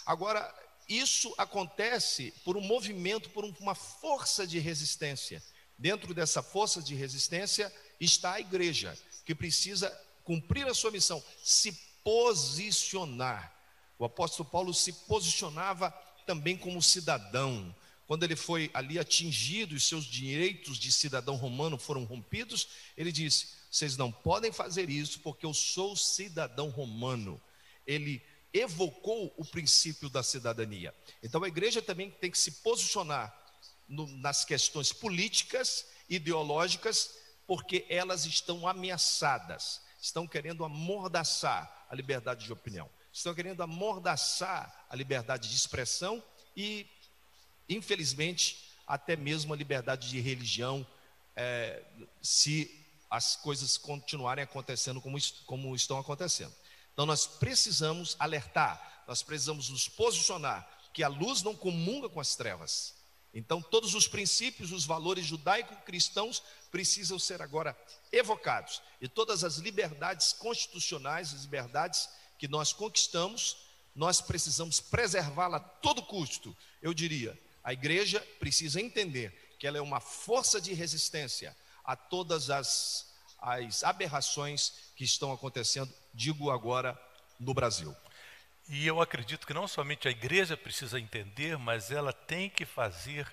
Agora, isso acontece por um movimento, por uma força de resistência. Dentro dessa força de resistência está a igreja, que precisa cumprir a sua missão, se posicionar. O apóstolo Paulo se posicionava também como cidadão. Quando ele foi ali atingido, os seus direitos de cidadão romano foram rompidos, ele disse: vocês não podem fazer isso porque eu sou cidadão romano. Ele evocou o princípio da cidadania. Então a igreja também tem que se posicionar nas questões políticas, ideológicas, porque elas estão ameaçadas. estão querendo amordaçar a liberdade de opinião, estão querendo amordaçar a liberdade de expressão e, infelizmente, até mesmo a liberdade de religião, se as coisas continuarem acontecendo como estão acontecendo. Então nós precisamos alertar, nós precisamos nos posicionar, que a luz não comunga com as trevas. Então todos os princípios, os valores judaico-cristãos precisam ser agora evocados. E todas as liberdades constitucionais, as liberdades que nós conquistamos, nós precisamos preservá-la a todo custo. Eu diria, a igreja precisa entender que ela é uma força de resistência a todas as aberrações que estão acontecendo, digo agora, no Brasil. E eu acredito que não somente a igreja precisa entender, mas ela tem que fazer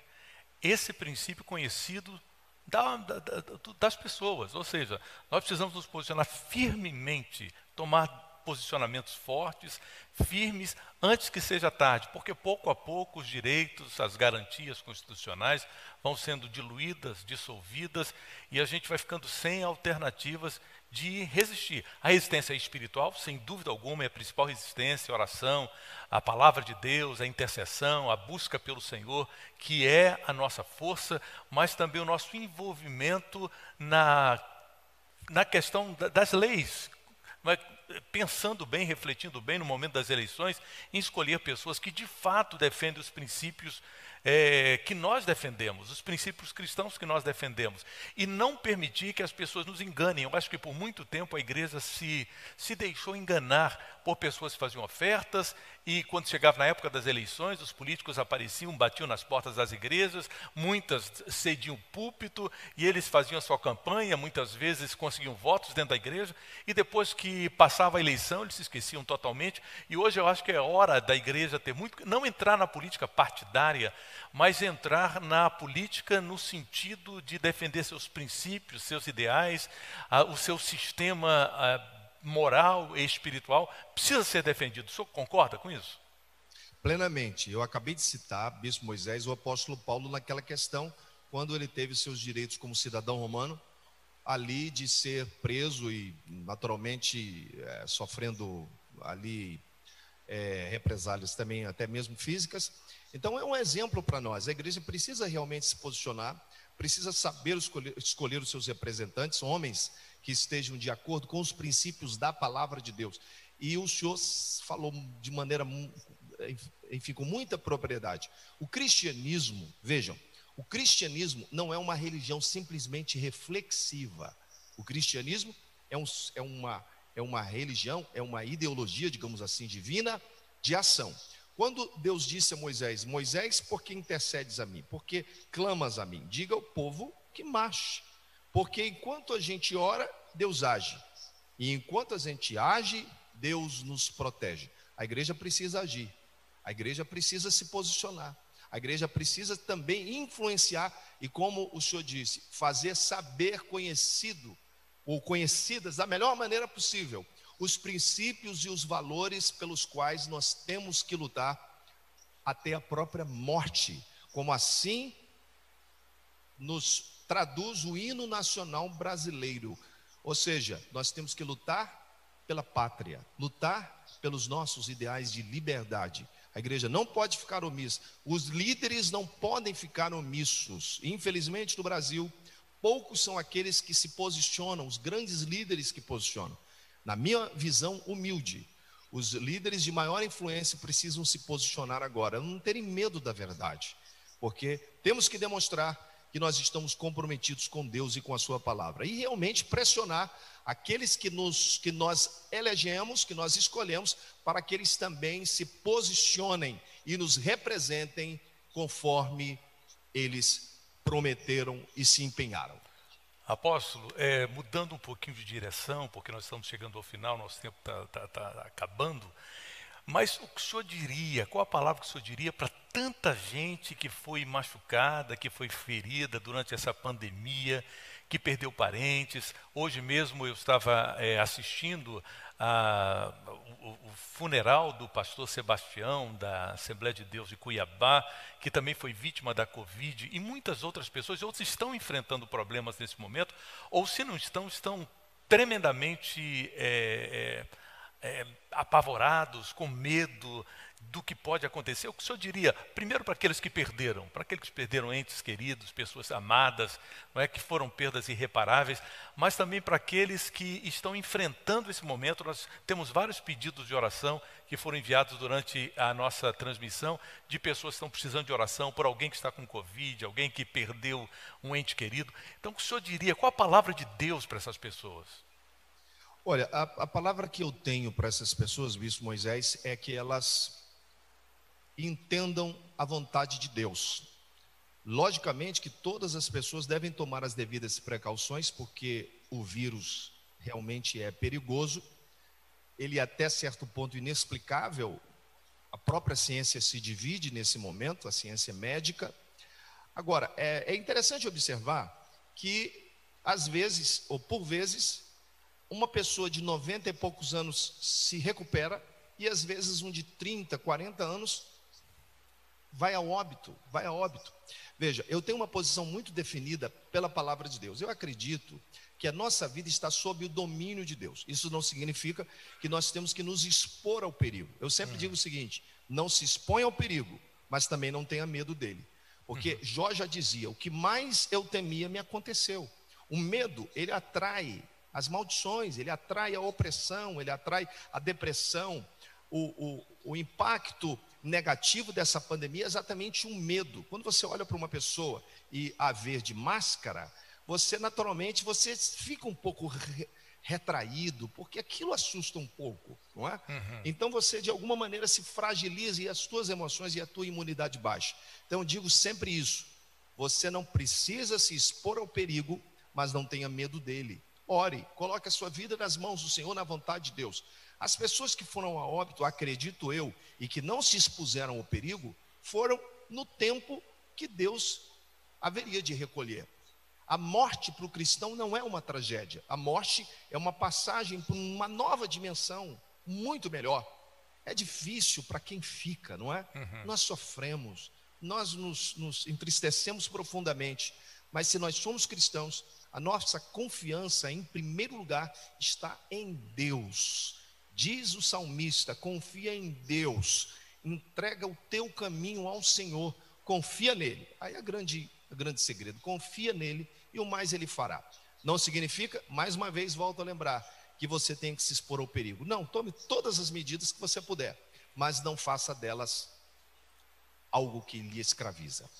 esse princípio conhecido das pessoas. Ou seja, nós precisamos nos posicionar firmemente, tomar posicionamentos fortes, firmes, antes que seja tarde, porque pouco a pouco os direitos, as garantias constitucionais vão sendo diluídas, dissolvidas, e a gente vai ficando sem alternativas de resistir. A resistência espiritual, sem dúvida alguma, é a principal resistência, a oração, a palavra de Deus, a intercessão, a busca pelo Senhor, que é a nossa força, mas também o nosso envolvimento na questão das leis, pensando bem, refletindo bem no momento das eleições, em escolher pessoas que de fato defendem os princípios que nós defendemos, os princípios cristãos que nós defendemos, e não permitir que as pessoas nos enganem. Eu acho que por muito tempo a igreja se deixou enganar por pessoas que faziam ofertas, e quando chegava na época das eleições, os políticos apareciam, batiam nas portas das igrejas, muitas cediam púlpito, e eles faziam a sua campanha, muitas vezes conseguiam votos dentro da igreja, e depois que passava a eleição, eles se esqueciam totalmente. E hoje eu acho que é hora da igreja ter não entrar na política partidária, mas entrar na política no sentido de defender seus princípios, seus ideais, o seu sistema moral e espiritual precisa ser defendido. O senhor concorda com isso? Plenamente. Eu acabei de citar, Bispo Moisés, o apóstolo Paulo naquela questão, quando ele teve seus direitos como cidadão romano, ali de ser preso e naturalmente sofrendo ali represálias também, até mesmo físicas. Então é um exemplo para nós. A igreja precisa realmente se posicionar, precisa saber escolher os seus representantes, homens que estejam de acordo com os princípios da palavra de Deus. E o senhor falou de maneira, enfim, com muita propriedade. O cristianismo, vejam, o cristianismo não é uma religião simplesmente reflexiva. O cristianismo é uma religião, é uma ideologia, digamos assim, divina, de ação. Quando Deus disse a Moisés: Moisés, por que intercedes a mim? Por que clamas a mim? Diga ao povo que marche. Porque enquanto a gente ora, Deus age. E enquanto a gente age, Deus nos protege. A igreja precisa agir. A igreja precisa se posicionar. A igreja precisa também influenciar e, como o senhor disse, fazer saber conhecido ou conhecidas da melhor maneira possível os princípios e os valores pelos quais nós temos que lutar até a própria morte, como assim nos traduz o hino nacional brasileiro. Ou seja, nós temos que lutar pela pátria, lutar pelos nossos ideais de liberdade. A igreja não pode ficar omissa, os líderes não podem ficar omissos. Infelizmente, no Brasil, poucos são aqueles que se posicionam, os grandes líderes que posicionam. Na minha visão humilde, os líderes de maior influência precisam se posicionar agora, não terem medo da verdade, porque temos que demonstrar que nós estamos comprometidos com Deus e com a sua palavra, e realmente pressionar aqueles que nós elegemos, que nós escolhemos, para que eles também se posicionem e nos representem conforme eles prometeram e se empenharam. Apóstolo, mudando um pouquinho de direção, porque nós estamos chegando ao final, nosso tempo está acabando, mas o que o senhor diria, qual a palavra que o senhor diria para tanta gente que foi machucada, que foi ferida durante essa pandemia, que perdeu parentes? Hoje mesmo eu estava assistindo o funeral do pastor Sebastião, da Assembleia de Deus de Cuiabá, que também foi vítima da Covid, e muitas outras pessoas, outros estão enfrentando problemas nesse momento, ou se não estão tremendamente apavorados, com medo do que pode acontecer. O que o senhor diria, primeiro para aqueles que perderam entes queridos, pessoas amadas, não é, que foram perdas irreparáveis, mas também para aqueles que estão enfrentando esse momento. Nós temos vários pedidos de oração que foram enviados durante a nossa transmissão, de pessoas que estão precisando de oração por alguém que está com Covid, alguém que perdeu um ente querido. Então, o que o senhor diria, qual a palavra de Deus para essas pessoas? Olha, a palavra que eu tenho para essas pessoas, Bispo Moisés, é que elas entendam a vontade de Deus. Logicamente que todas as pessoas devem tomar as devidas precauções, porque o vírus realmente é perigoso, ele é até certo ponto inexplicável. A própria ciência se divide nesse momento, a ciência médica. Agora, é interessante observar que, às vezes, ou por vezes, uma pessoa de 90 e poucos anos se recupera e às vezes um de 30, 40 anos vai a óbito. Veja, eu tenho uma posição muito definida pela palavra de Deus. Eu acredito que a nossa vida está sob o domínio de Deus. Isso não significa que nós temos que nos expor ao perigo. Eu sempre digo o seguinte: não se exponha ao perigo, mas também não tenha medo dele. Porque Jó já dizia: o que mais eu temia me aconteceu. O medo, ele atrai as maldições, ele atrai a opressão, ele atrai a depressão. O impacto negativo dessa pandemia é exatamente um medo. Quando você olha para uma pessoa e a ver de máscara, você naturalmente fica um pouco retraído, porque aquilo assusta um pouco, não é? Então você de alguma maneira se fragiliza e as tuas emoções e a tua imunidade baixa. Então eu digo sempre isso: você não precisa se expor ao perigo, mas não tenha medo dele. Ore, coloque a sua vida nas mãos do Senhor, na vontade de Deus. As pessoas que foram a óbito, acredito eu, e que não se expuseram ao perigo, foram no tempo que Deus haveria de recolher. A morte para o cristão não é uma tragédia. A morte é uma passagem para uma nova dimensão, muito melhor. É difícil para quem fica, não é? Nós sofremos, nós nos entristecemos profundamente, mas se nós somos cristãos, a nossa confiança, em primeiro lugar, está em Deus. Diz o salmista: confia em Deus, entrega o teu caminho ao Senhor, confia nele. Aí é o grande segredo: confia nele e o mais ele fará. Não significa, mais uma vez volto a lembrar, que você tem que se expor ao perigo. Não, tome todas as medidas que você puder, mas não faça delas algo que lhe escraviza.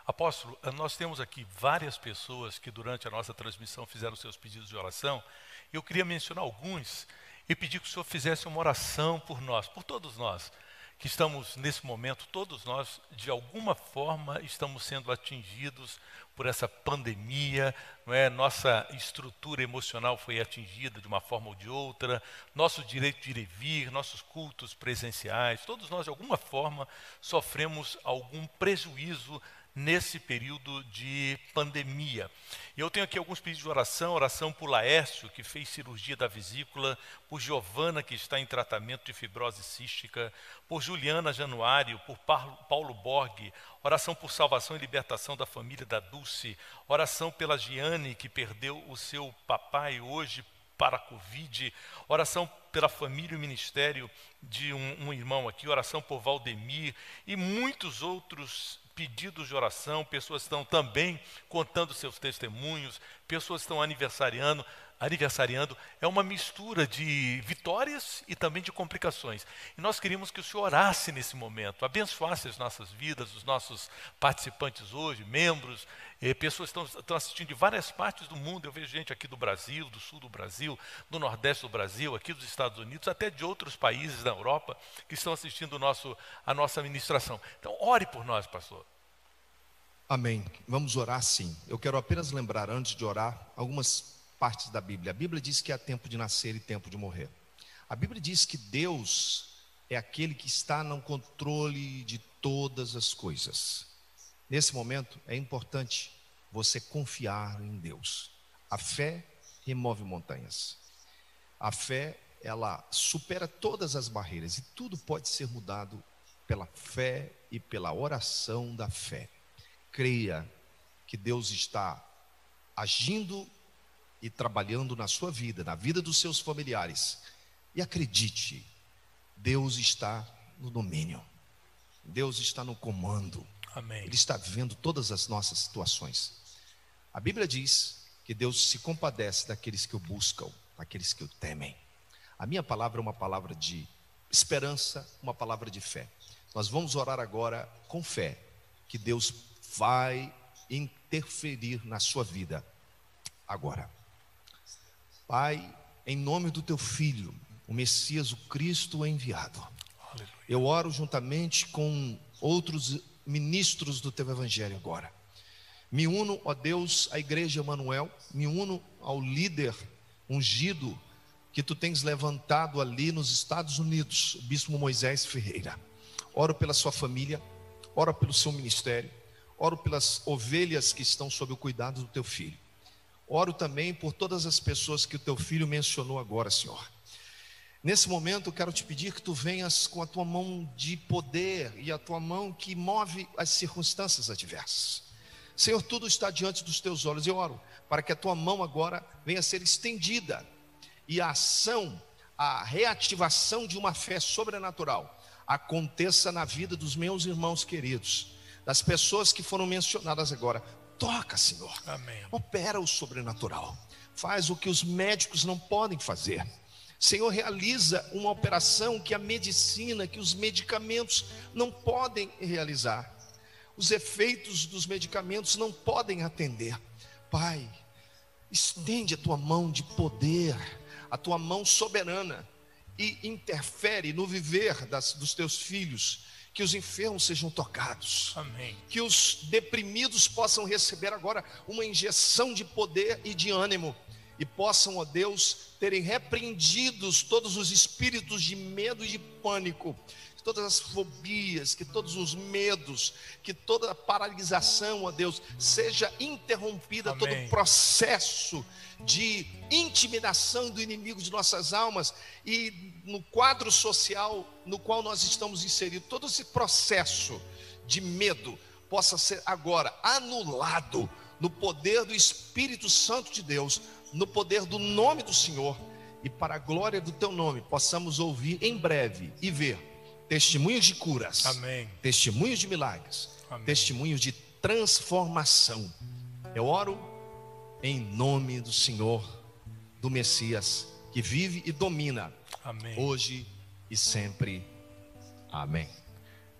Apóstolo, nós temos aqui várias pessoas que durante a nossa transmissão fizeram seus pedidos de oração. Eu queria mencionar alguns e pedir que o senhor fizesse uma oração por nós, por todos nós que estamos nesse momento. Todos nós, de alguma forma, estamos sendo atingidos por essa pandemia, não é? Nossa estrutura emocional foi atingida de uma forma ou de outra, nosso direito de ir e vir, nossos cultos presenciais, todos nós, de alguma forma, sofremos algum prejuízo nesse período de pandemia. E eu tenho aqui alguns pedidos de oração por Laércio, que fez cirurgia da vesícula, por Giovana, que está em tratamento de fibrose cística, por Juliana Januário, por Paulo Borg, oração por salvação e libertação da família da Dulce, oração pela Giane, que perdeu o seu papai hoje para a Covid, oração pela família e ministério de um irmão aqui, oração por Valdemir e muitos outros pedidos de oração. Pessoas estão também contando seus testemunhos, pessoas estão aniversariando. É uma mistura de vitórias e também de complicações. E nós queríamos que o senhor orasse nesse momento, abençoasse as nossas vidas, os nossos participantes hoje, membros, pessoas que estão assistindo de várias partes do mundo. Eu vejo gente aqui do Brasil, do sul do Brasil, do nordeste do Brasil, aqui dos Estados Unidos, até de outros países da Europa, que estão assistindo a nossa ministração. Então, ore por nós, pastor. Amém. Vamos orar sim. Eu quero apenas lembrar, antes de orar, algumas partes da Bíblia. A Bíblia diz que há tempo de nascer e tempo de morrer. A Bíblia diz que Deus é aquele que está no controle de todas as coisas. Nesse momento é importante você confiar em Deus. A fé remove montanhas. A fé, ela supera todas as barreiras e tudo pode ser mudado pela fé e pela oração da fé. Creia que Deus está agindo e trabalhando na sua vida, na vida dos seus familiares. E acredite, Deus está no domínio. Deus está no comando. Amém. Ele está vendo todas as nossas situações. A Bíblia diz que Deus se compadece daqueles que o buscam, daqueles que o temem. A minha palavra é uma palavra de esperança, uma palavra de fé. Nós vamos orar agora com fé, que Deus vai interferir na sua vida agora. Pai, em nome do teu Filho, o Messias, o Cristo enviado, Aleluia. eu oro juntamente com outros ministros do teu Evangelho agora. Me uno, ó Deus, à Igreja Emanuel, me uno ao líder ungido que tu tens levantado ali nos Estados Unidos, o Bispo Moisés Ferreira. Oro pela sua família, oro pelo seu ministério, oro pelas ovelhas que estão sob o cuidado do teu filho. Oro também por todas as pessoas que o teu filho mencionou agora, Senhor. Nesse momento eu quero te pedir que tu venhas com a tua mão de poder e a tua mão que move as circunstâncias adversas. Senhor, tudo está diante dos teus olhos. Eu oro para que a tua mão agora venha a ser estendida e a ação, a reativação de uma fé sobrenatural aconteça na vida dos meus irmãos queridos, das pessoas que foram mencionadas agora. Toca, Senhor. Amém. Opera o sobrenatural. Faz o que os médicos não podem fazer. Senhor, realiza uma operação que a medicina, que os medicamentos não podem realizar. Os efeitos dos medicamentos não podem atender. Pai, estende a tua mão de poder, a tua mão soberana, e interfere no viver dos teus filhos. Que os enfermos sejam tocados. Amém. Que os deprimidos possam receber agora uma injeção de poder e de ânimo. E possam, ó Deus, terem repreendidos todos os espíritos de medo e de pânico. Que todas as fobias, que todos os medos, que toda a paralisação, ó Deus, seja interrompida. Amém. Todo o processo de intimidação do inimigo de nossas almas e no quadro social no qual nós estamos inseridos, todo esse processo de medo possa ser agora anulado no poder do Espírito Santo de Deus, no poder do nome do Senhor, e para a glória do teu nome possamos ouvir em breve e ver testemunhos de curas. Amém. Testemunhos de milagres. Amém. Testemunhos de transformação. Eu oro em nome do Senhor, do Messias, que vive e domina. Amém. Hoje e sempre. Amém.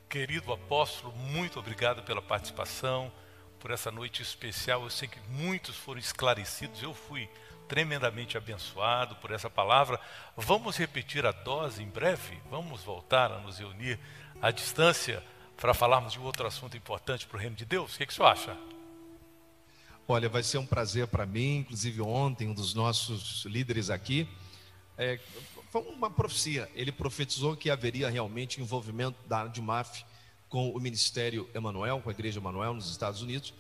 Querido apóstolo, muito obrigado pela participação, por essa noite especial. Eu sei que muitos foram esclarecidos, eu fui tremendamente abençoado por essa palavra. Vamos repetir a dose em breve? Vamos voltar a nos reunir à distância para falarmos de um outro assunto importante para o reino de Deus? O que o senhor acha? Olha, vai ser um prazer para mim. Inclusive ontem um dos nossos líderes aqui, foi uma profecia. Ele profetizou que haveria realmente envolvimento da Admaf com o Ministério Emanuel, com a Igreja Emanuel nos Estados Unidos.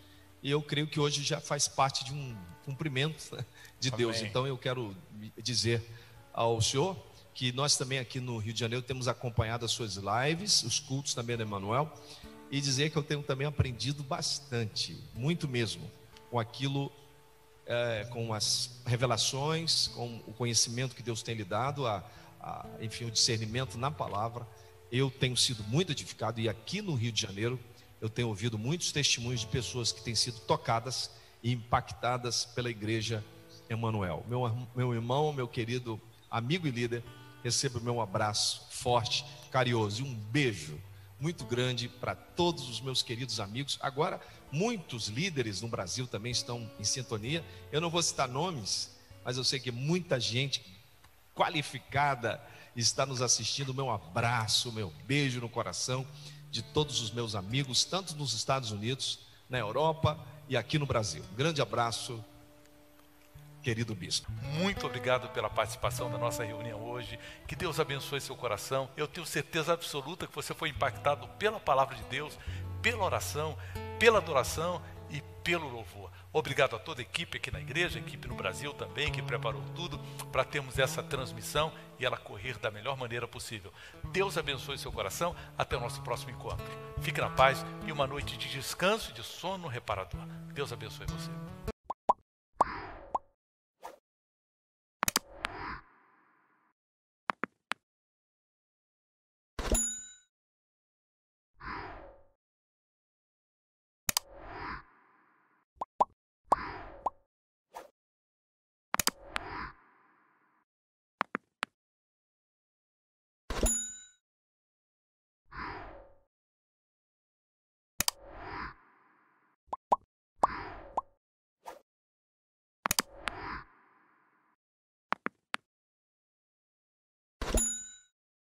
E eu creio que hoje já faz parte de um cumprimento, né, de Deus. Amém. Então eu quero dizer ao senhor que nós também aqui no Rio de Janeiro temos acompanhado as suas lives, os cultos também da Emanuel, e dizer que eu tenho também aprendido bastante, muito mesmo, com aquilo, com as revelações, com o conhecimento que Deus tem lhe dado, enfim, o discernimento na palavra. Eu tenho sido muito edificado, e aqui no Rio de Janeiro eu tenho ouvido muitos testemunhos de pessoas que têm sido tocadas e impactadas pela Igreja Emanuel. Meu irmão, meu querido amigo e líder, receba o meu abraço forte, carinhoso, e um beijo muito grande para todos os meus queridos amigos. Agora, muitos líderes no Brasil também estão em sintonia. Eu não vou citar nomes, mas eu sei que muita gente qualificada está nos assistindo. Meu abraço, meu beijo no coração de todos os meus amigos, tanto nos Estados Unidos, na Europa e aqui no Brasil. Um grande abraço, querido bispo. Muito obrigado pela participação da nossa reunião hoje. Que Deus abençoe seu coração. Eu tenho certeza absoluta que você foi impactado pela palavra de Deus, pela oração, pela adoração e pelo louvor. Obrigado a toda a equipe aqui na igreja, a equipe no Brasil também, que preparou tudo para termos essa transmissão e ela correr da melhor maneira possível. Deus abençoe seu coração. Até o nosso próximo encontro. Fique na paz e uma noite de descanso e de sono reparador. Deus abençoe você.